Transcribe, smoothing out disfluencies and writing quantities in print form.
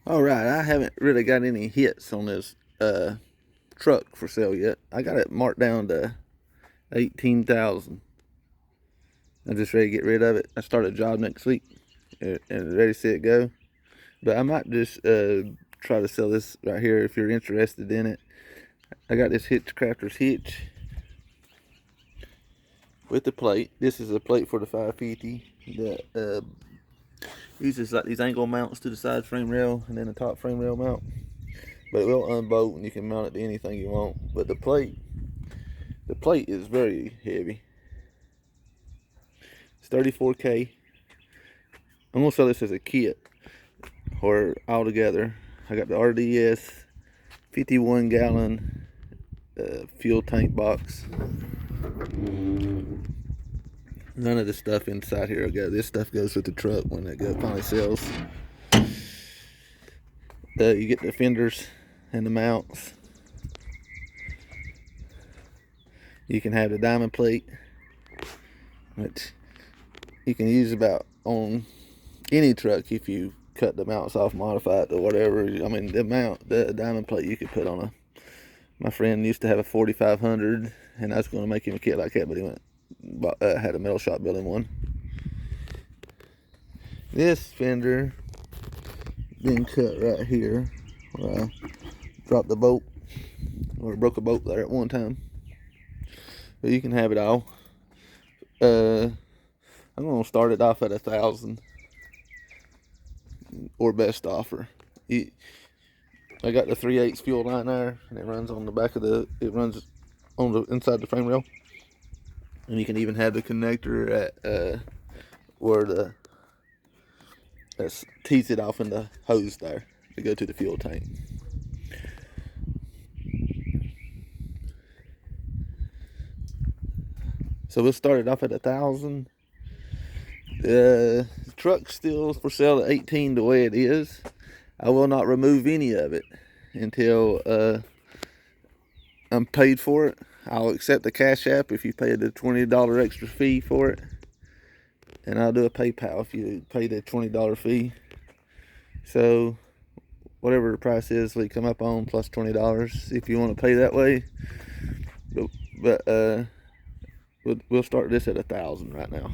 All right, I haven't really got any hits on this truck for sale yet. I got it marked down to 18,000. I'm just ready to get rid of it. I start a job next week and ready, set, go. But I might just try to sell this right here if you're interested in it. I got this hitchcrafters hitch with the plate. This is a plate for the 550 that uses like these angle mounts to the side frame rail and then the top frame rail mount. But it will unbolt and you can mount it to anything you want. But the plate is very heavy. It's 34K. I'm gonna sell this as a kit or all together. I got the RDS 51 gallon fuel tank box. None of the stuff inside here will go. This stuff goes with the truck when it finally sells. You get the fenders and the mounts. You can have the diamond plate, which you can use about on any truck if you cut the mounts off, modify it or whatever. I mean, the diamond plate you could put on a. My friend used to have a 4500, and I was going to make him a kit like that, but he had a metal shop building one. This fender been cut right here where I dropped the bolt or broke a bolt there at one time. But you can have it all. I'm gonna start it off at 1,000 or best offer. I got the 3/8 fuel line there, and it runs on the back of it runs on the inside the frame rail, and you can even have the connector at where that tees it off in the hose there to go to the fuel tank. So we'll start it off at 1,000. The truck's still for sale at 18 the way it is. I will not remove any of it until I'm paid for it. I'll accept the Cash App if you pay the $20 extra fee for it, and I'll do a PayPal if you pay the $20 fee. So whatever the price is, we come up on plus $20 if you want to pay that way. But we'll start this at 1,000 right now.